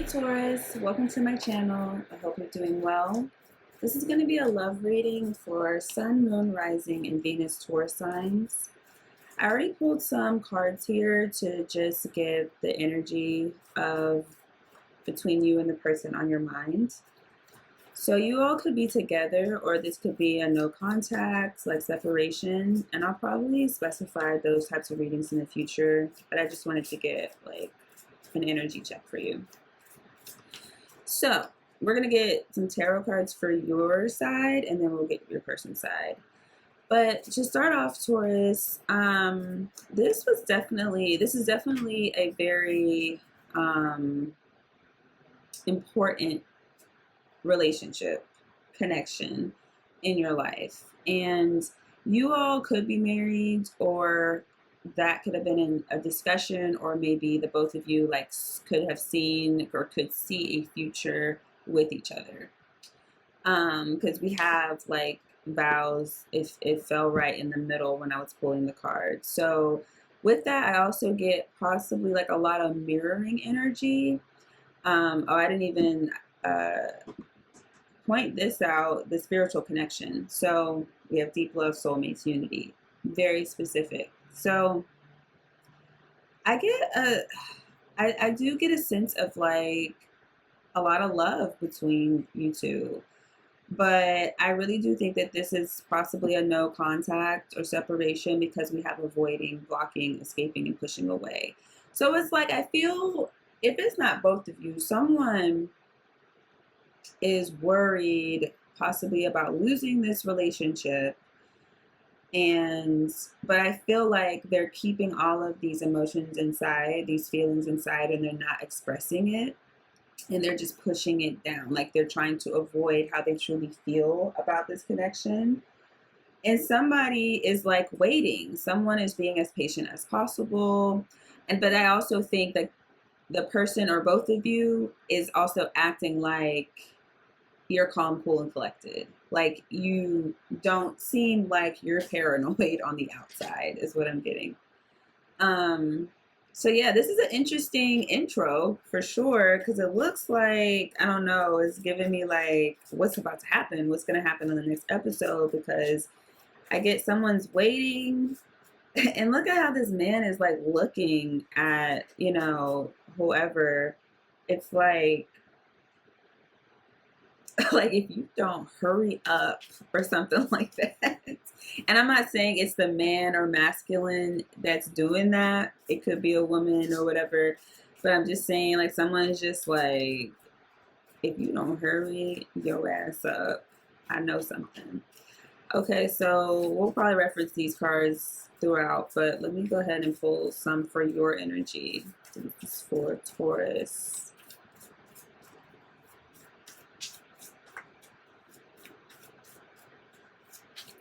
Taurus, welcome to my channel. I hope you're doing well. This is going to be a love reading for Sun, Moon, Rising, and Venus Taurus signs. I already pulled some cards here to just give the energy of between you and the person on your mind. So you all could be together, or this could be a no contact, like separation, and I'll probably specify those types of readings in the future, but I just wanted to get like an energy check for you. So we're going to get some tarot cards for your side, and then we'll get your person's side. But to start off, Taurus, this is definitely a very important relationship connection in your life. And you all could be married, or that could have been in a discussion, or maybe the both of you like could have seen or could see a future with each other. Because we have like vows, if it fell right in the middle when I was pulling the card. So with that, I also get possibly like a lot of mirroring energy. I didn't even point this out, the spiritual connection. So we have deep love, soulmates, unity, very specific. So I do get a sense of like a lot of love between you two, but I really do think that this is possibly a no contact or separation, because we have avoiding, blocking, escaping, and pushing away. So it's like, I feel if it's not both of you, someone is worried possibly about losing this relationship, but I feel like they're keeping all of these emotions inside, these feelings inside, and they're not expressing it, and they're just pushing it down, like they're trying to avoid how they truly feel about this connection. And somebody is like waiting, someone is being as patient as possible. But I also think that the person or both of you is also acting like you're calm, cool, and collected. Like you don't seem like you're paranoid on the outside, is what I'm getting. So yeah, this is an interesting intro for sure, because it looks like, I don't know, it's giving me like what's about to happen, what's going to happen in the next episode, because I get someone's waiting. And look at how this man is like looking at, whoever. It's like, like if you don't hurry up or something like that. And I'm not saying it's the man or masculine that's doing that. It could be a woman or whatever. But I'm just saying, like, someone's just like, if you don't hurry your ass up, I know something. Okay, so we'll probably reference these cards throughout, but let me go ahead and pull some for your energy. This is for Taurus.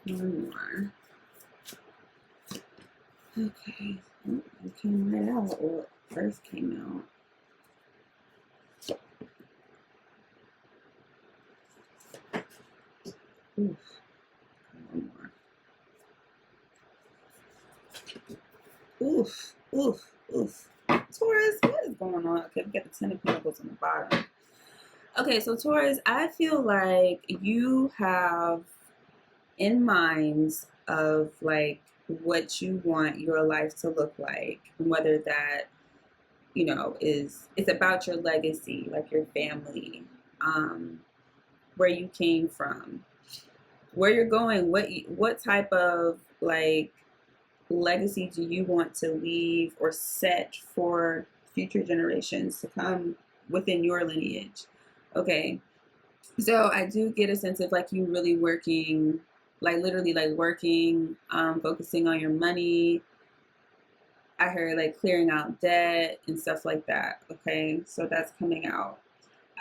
One more. Okay. Oh, it came right out. Well, it first came out. Oof. One more. Oof. Oof. Oof. Taurus, what is going on? Okay, we got the Ten of Pentacles on the bottom. Okay, so Taurus, I feel like you have in mind of like what you want your life to look like, whether that it's about your legacy, like your family, where you came from, where you're going, what type of like legacy do you want to leave or set for future generations to come within your lineage. Okay, so I do get a sense of like you really working, like literally like working, focusing on your money. I heard like clearing out debt and stuff like that. Okay, so that's coming out.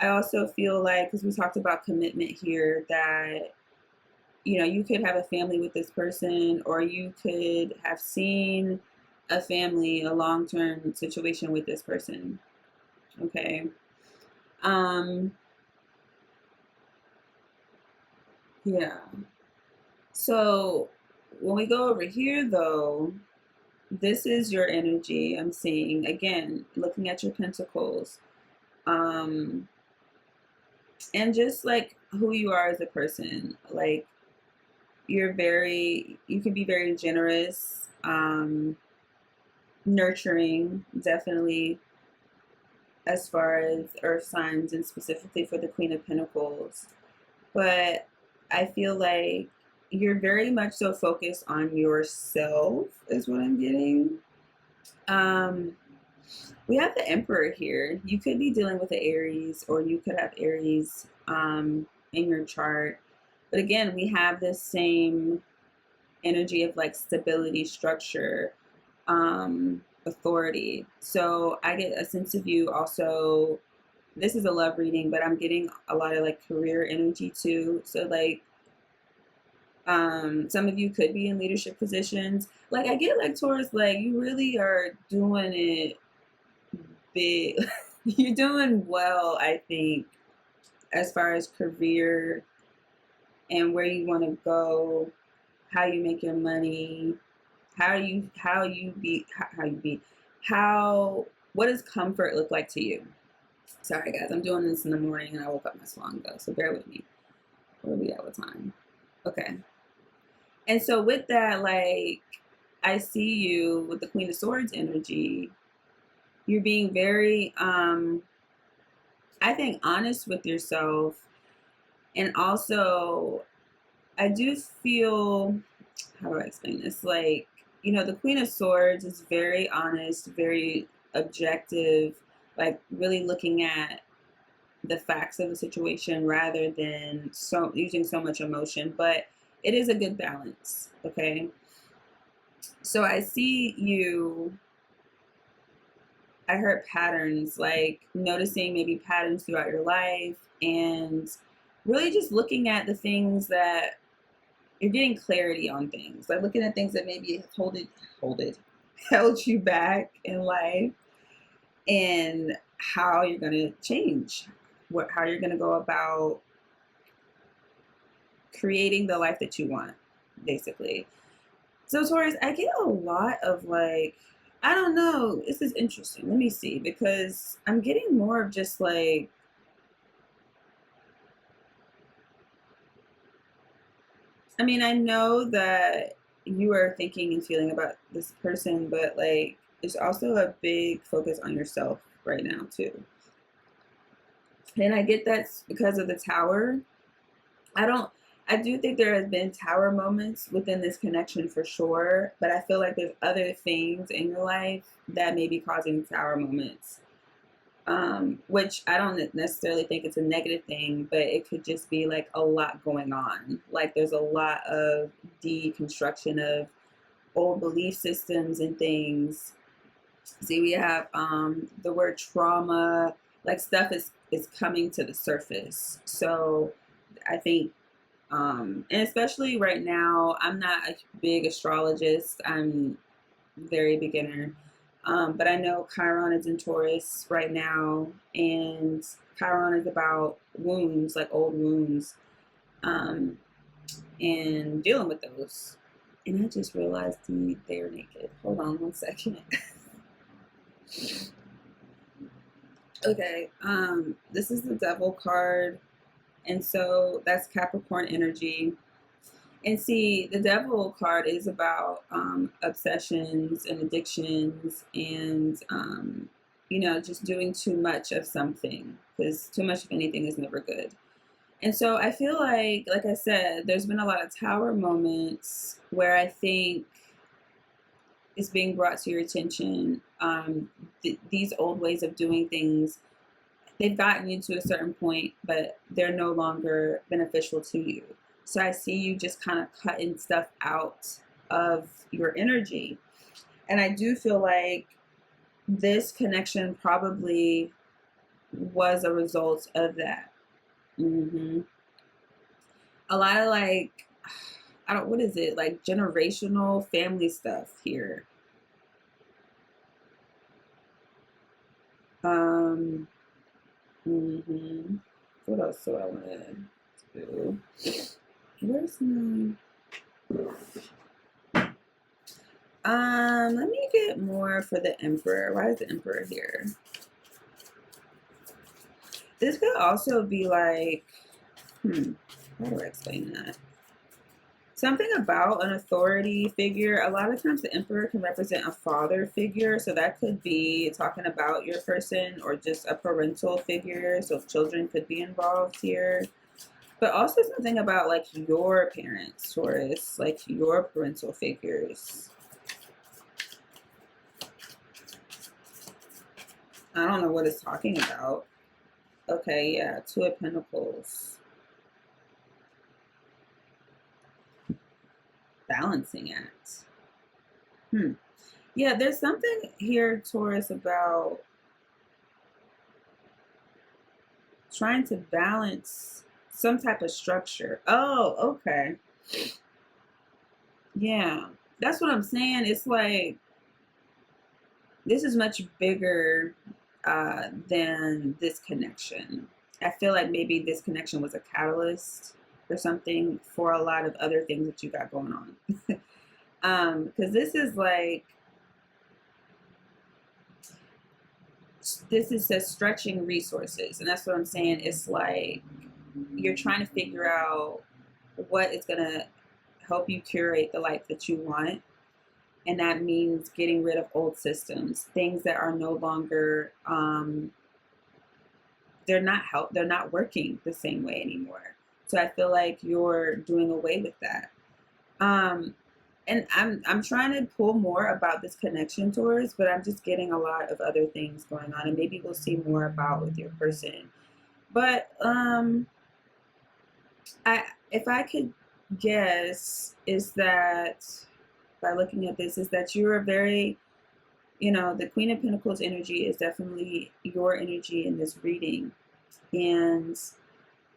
I also feel like, because we talked about commitment here, that you could have a family with this person, or you could have seen a family, a long-term situation with this person. Okay. Yeah. So when we go over here, though, this is your energy. I'm seeing, again, looking at your pentacles. Um, and just like who you are as a person. Like you can be very generous, nurturing, definitely, as far as earth signs and specifically for the Queen of Pentacles. But I feel like you're very much so focused on yourself, is what I'm getting. Um, we have the Emperor here. You could be dealing with the Aries, or you could have Aries in your chart. But again, we have this same energy of like stability, structure, authority. So I get a sense of you also. This is a love reading, but I'm getting a lot of like career energy too. So like some of you could be in leadership positions. Like I get like Taurus, like you really are doing it big. You're doing well, I think, as far as career and where you want to go, how you make your money, how what does comfort look like to you? Sorry guys, I'm doing this in the morning and I woke up not so long ago, so bear with me. Where are we at with time? Okay. And so with that, like I see you with the Queen of Swords energy, you're being very I think honest with yourself. And also I do feel, how do I explain this? Like, you know, the Queen of Swords is very honest, very objective, like really looking at the facts of the situation rather than so using so much emotion. But it is a good balance, okay? So I see you, I heard patterns, like noticing maybe patterns throughout your life and really just looking at the things that you're getting clarity on things, like looking at things that maybe held you back in life, and how you're going to change, how you're going to go about creating the life that you want, basically. So Taurus, I get a lot of like, I don't know, this is interesting. Let me see, because I'm getting more of just like, I mean, I know that you are thinking and feeling about this person, but like, there's also a big focus on yourself right now too. And I get that's because of the tower. I don't, I do think there has been tower moments within this connection for sure, but I feel like there's other things in your life that may be causing tower moments. Which I don't necessarily think it's a negative thing, but it could just be like a lot going on. Like there's a lot of deconstruction of old belief systems and things. See, we have the word trauma, like stuff is coming to the surface. So I think, and especially right now, I'm not a big astrologist. I'm very beginner. But I know Chiron is in Taurus right now, and Chiron is about wounds, like old wounds, um, and dealing with those. And I just realized they're naked. Hold on one second. Okay, this is the Devil card, and so that's Capricorn energy. And see, the Devil card is about obsessions and addictions and, you know, just doing too much of something, because too much of anything is never good. And so I feel like I said, there's been a lot of tower moments where I think it's being brought to your attention. These old ways of doing things, they've gotten you to a certain point, but they're no longer beneficial to you. So I see you just kind of cutting stuff out of your energy. And I do feel like this connection probably was a result of that. Mm-hmm. A lot of like, what is it? Like generational family stuff here. Um, mm-hmm. What else do I want to do? Where's my... let me get more for the Emperor. Why is the Emperor here? This could also be like, how do I explain that? Something about an authority figure. A lot of times the emperor can represent a father figure. So that could be talking about your person or just a parental figure. So children could be involved here. But also something about like your parents, Taurus, like your parental figures. I don't know what it's talking about. Okay, yeah, Two of Pentacles. Balancing act. Yeah, there's something here, Taurus, about trying to balance some type of structure. Oh, okay. Yeah, that's what I'm saying. It's like this is much bigger than this connection. I feel like maybe this connection was a catalyst or something for a lot of other things that you got going on. Because this is like, this is says stretching resources. And that's what I'm saying. It's like you're trying to figure out what is going to help you curate the life that you want. And that means getting rid of old systems, things that are no longer, they're not working the same way anymore. So I feel like you're doing away with that. And I'm trying to pull more about this connection, Taurus, but I'm just getting a lot of other things going on, and maybe we'll see more about with your person. But if I could guess, is that by looking at this, is that you're a very, the Queen of Pentacles energy is definitely your energy in this reading. And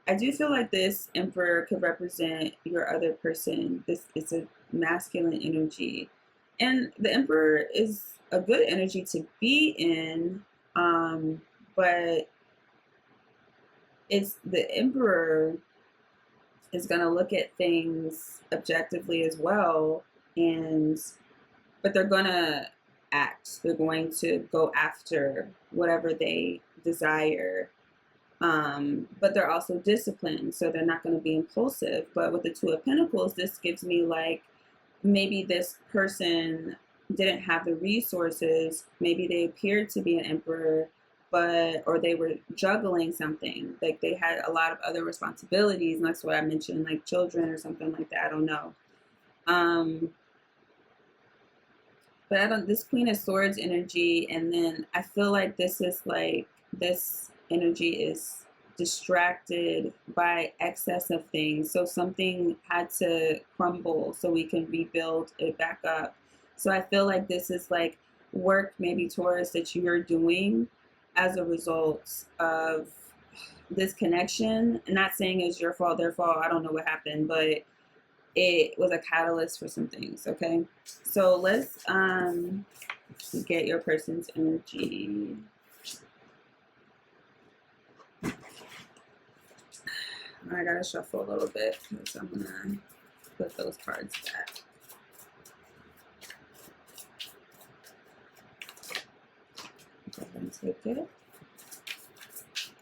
I do feel like this Emperor could represent your other person. This is a masculine energy. And the Emperor is a good energy to be in, but it's the Emperor is going to look at things objectively as well, but they're going to act. They're going to go after whatever they desire. But they're also disciplined, so they're not going to be impulsive. But with the Two of Pentacles, this gives me like maybe this person didn't have the resources. Maybe they appeared to be an emperor, or they were juggling something. Like they had a lot of other responsibilities, and that's what I mentioned, like children or something like that. I don't know. But I don't. This Queen of Swords energy, and then I feel like this is like this energy is distracted by excess of things. So something had to crumble so we can rebuild it back up. So I feel like this is like work, maybe Taurus, that you are doing as a result of this connection. I'm not saying it's your fault, their fault. I don't know what happened, but it was a catalyst for some things. Okay, so let's get your person's energy. I gotta shuffle a little bit because I'm gonna put those cards back. Go ahead and take it.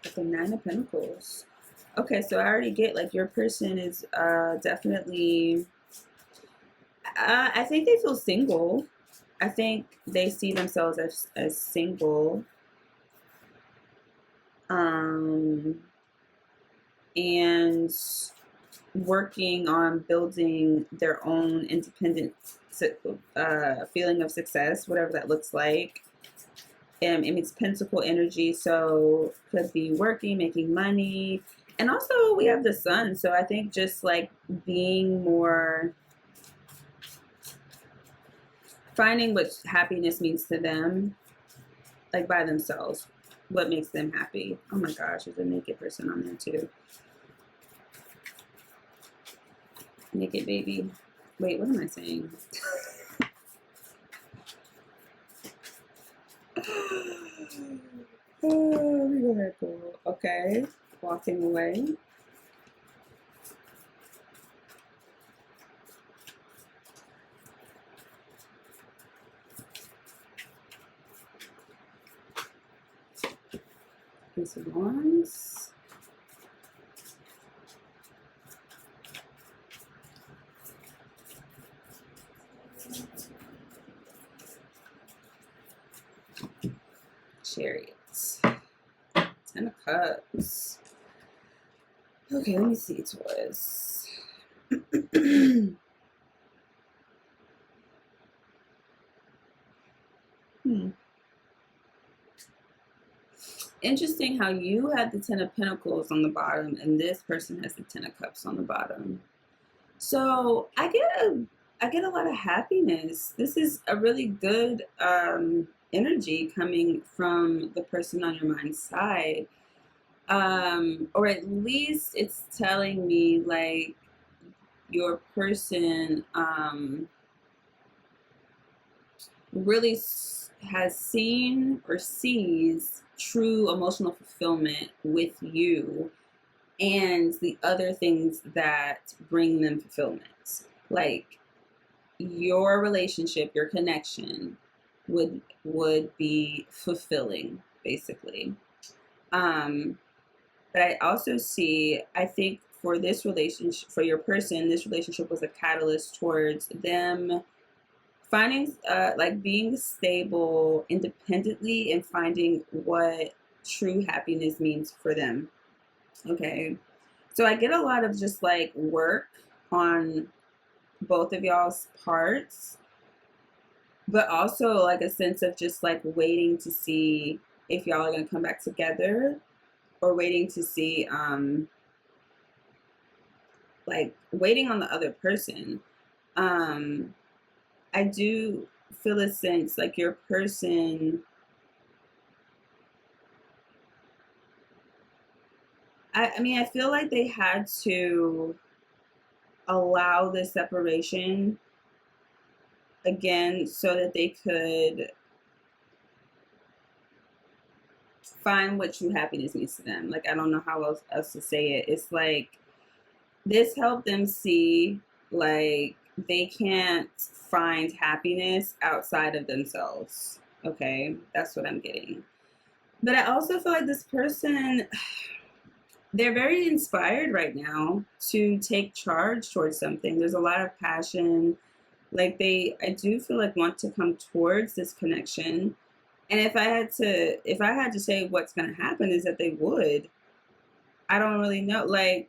Got the Nine of Pentacles. Okay, so I already get like your person is definitely. I think they feel single. I think they see themselves as single. And working on building their own independent feeling of success, whatever that looks like. It means Pentacle energy, so could be working, making money. And also we have the Sun, so I think just like being more, finding what happiness means to them, like by themselves, what makes them happy. Oh my gosh, there's a naked person on there too. Naked baby. Wait, what am I saying? Oh, we go ahead, cool. Okay, walking away. Ace of Wands. Chariots. 10 of Cups. Okay, let me see, Taurus. Interesting how you had the 10 of Pentacles on the bottom and this person has the 10 of Cups on the bottom. So I get a lot of happiness. This is a really good energy coming from the person on your mind's side. Or at least it's telling me like your person really has seen or sees true emotional fulfillment with you and the other things that bring them fulfillment. Like your relationship, your connection would be fulfilling, basically. But I also see, I think for this relationship, for your person, this relationship was a catalyst towards them finding, like being stable independently and finding what true happiness means for them. Okay. So I get a lot of just like work on both of y'all's parts, but also like a sense of just like waiting to see if y'all are going to come back together, or waiting to see like waiting on the other person. I do feel a sense like your person, I mean, I feel like they had to allow this separation again so that they could find what true happiness means to them. Like, I don't know how else to say it. It's like this helped them see like they can't find happiness outside of themselves. Okay, that's what I'm getting. But I also feel like this person, they're very inspired right now to take charge towards something. There's a lot of passion. Like I do feel like want to come towards this connection. And if I had to say what's going to happen is that they would. I don't really know. Like,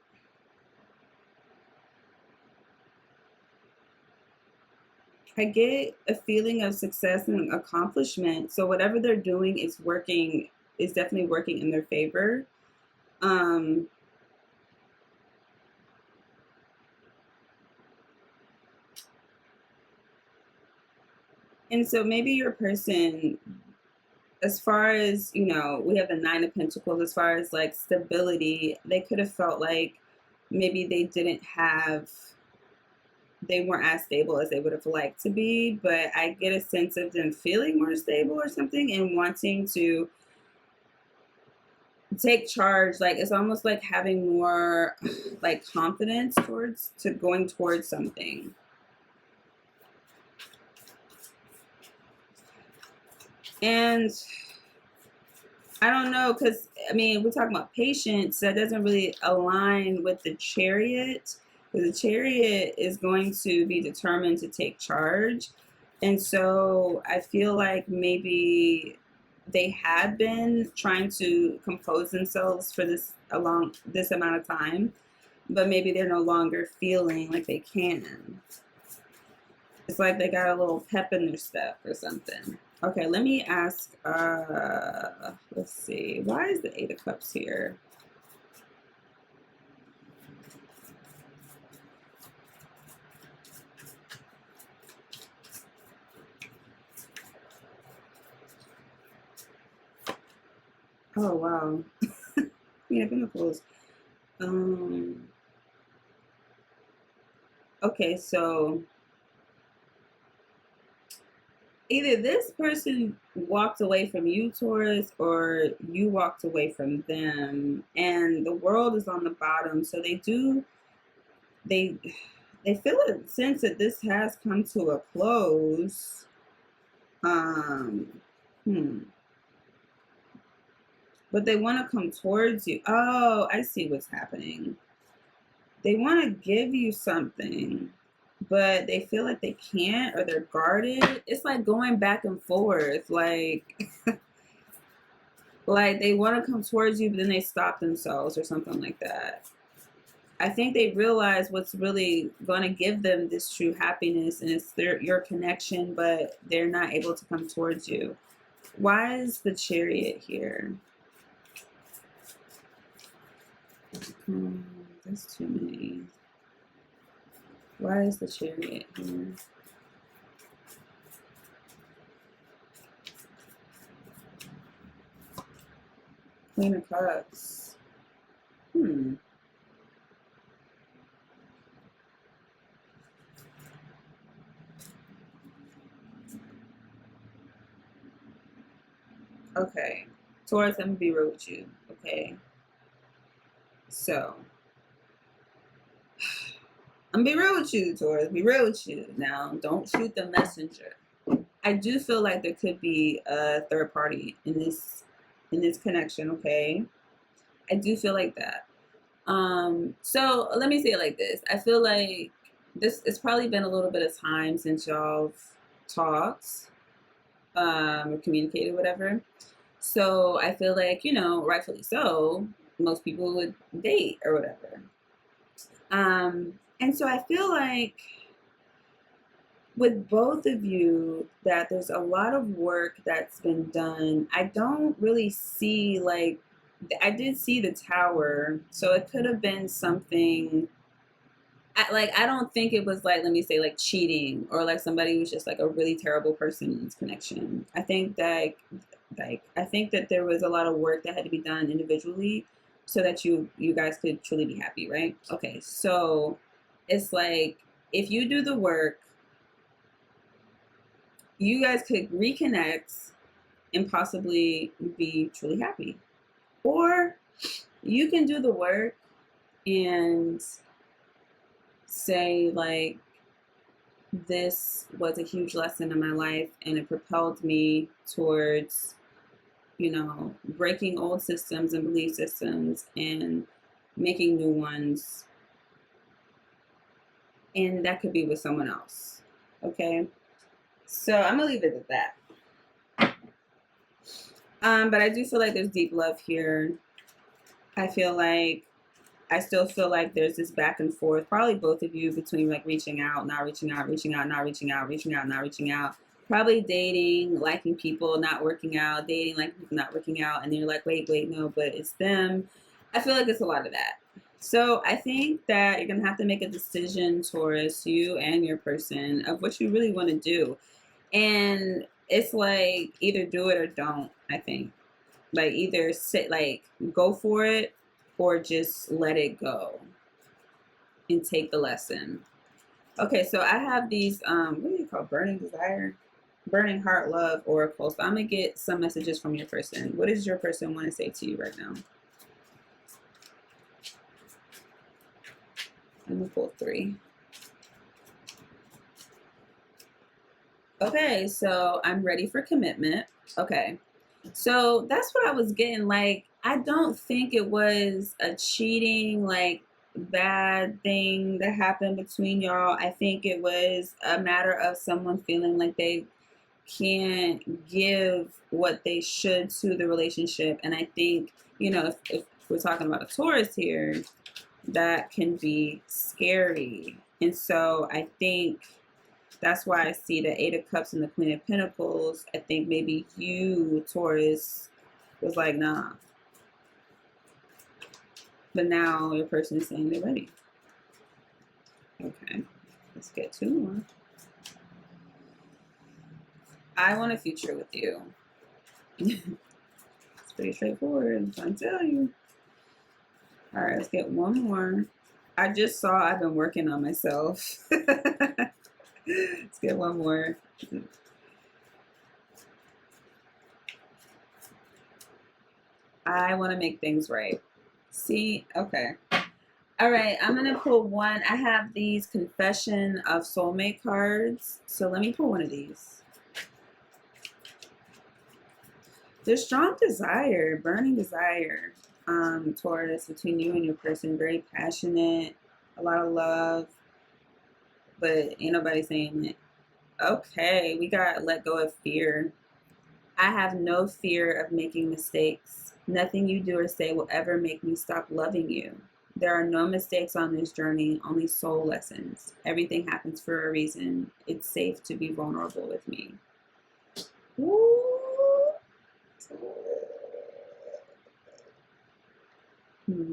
I get a feeling of success and accomplishment. So whatever they're doing is working, is definitely working in their favor. And so maybe your person, as far as, you know, we have the 9 of Pentacles, as far as like stability, they could have felt like maybe they weren't as stable as they would have liked to be, but I get a sense of them feeling more stable or something and wanting to take charge. Like it's almost like having more like confidence to going towards something. And I don't know, because I mean, we're talking about patience. That doesn't really align with the Chariot. The Chariot is going to be determined to take charge. And so I feel like maybe they had been trying to compose themselves for this amount of time, but maybe they're no longer feeling like they can. It's like they got a little pep in their step or something. Okay, let me ask, let's see. Why is the 8 of Cups here? Oh, wow. Yeah, Pentacles. Okay, so either this person walked away from you, Taurus, or you walked away from them, and the world is on the bottom. So they feel a sense that this has come to a close. but they want to come towards you. Oh, I see what's happening. They want to give you something, but they feel like they can't, or they're guarded. It's like going back and forth. Like they want to come towards you, but then they stop themselves or something like that. I think they realize what's really going to give them this true happiness, and it's your connection, but they're not able to come towards you. Why is the Chariot here? There's too many. Why is the Chariot here? Queen of Cups. Okay. Taurus, I'm gonna be real with you. Okay. So I'm gonna be real with you, Taurus. Be real with you. Now, don't shoot the messenger. I do feel like there could be a third party in this connection, okay? I do feel like that. So let me say it like this. I feel like it's probably been a little bit of time since y'all talked, or communicated, whatever. So I feel like, rightfully so, most people would date or whatever. And so I feel like with both of you that there's a lot of work that's been done. I don't really see, like, I did see the tower, so it could have been something. I don't think it was like, let me say, like cheating, or like somebody who's just like a really terrible person in this connection. I think that there was a lot of work that had to be done individually so that you guys could truly be happy, right? Okay, so it's like if you do the work, you guys could reconnect and possibly be truly happy. Or you can do the work and say, like, this was a huge lesson in my life and it propelled me towards, breaking old systems and belief systems and making new ones. And that could be with someone else. Okay? So I'm going to leave it at that. But I do feel like there's deep love here. I still feel like there's this back and forth, probably both of you, between like reaching out, not reaching out, reaching out, not reaching out, reaching out, not reaching out. Probably dating, liking people, not working out, dating, liking people, not working out. And then you're like, wait, no, but it's them. I feel like it's a lot of that. So I think that you're going to have to make a decision, Taurus, you and your person, of what you really want to do. And it's like either do it or don't, I think. Like either go for it or just let it go and take the lesson. Okay, so I have these, what do you call, burning desire? Burning heart love oracle. So I'm going to get some messages from your person. What does your person want to say to you right now? I'm going to pull 3. Okay, so I'm ready for commitment. Okay, so that's what I was getting. Like, I don't think it was a cheating, like, bad thing that happened between y'all. I think it was a matter of someone feeling like they can't give what they should to the relationship. And I think, if we're talking about a Taurus here, that can be scary. And so I think that's why I see the 8 of Cups and the Queen of Pentacles. I think maybe you, Taurus, was like, nah. But now your person is saying they're ready. Okay, let's get 2 more. I want a future with you. It's pretty straightforward, I'm trying to tell you. All right, let's get 1 more. I just saw I've been working on myself. Let's get 1 more. I want to make things right. See? Okay. All right, I'm going to pull 1. I have these Confession of Soulmate cards. So let me pull one of these. There's strong desire, burning desire, Taurus, between you and your person. Very passionate, a lot of love, but ain't nobody saying it. Okay, we got let go of fear. I have no fear of making mistakes. Nothing you do or say will ever make me stop loving you. There are no mistakes on this journey, only soul lessons. Everything happens for a reason. It's safe to be vulnerable with me. Ooh. Hmm.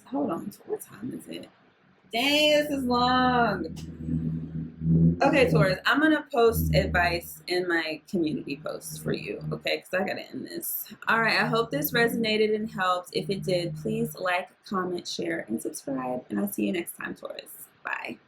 Hold on, what time is it? Dang, this is long. Okay, Taurus, I'm gonna post advice in my community posts for you, okay? Because I gotta end this. All right, I hope this resonated and helped. If it did, please like, comment, share, and subscribe. And I'll see you next time, Taurus. Bye.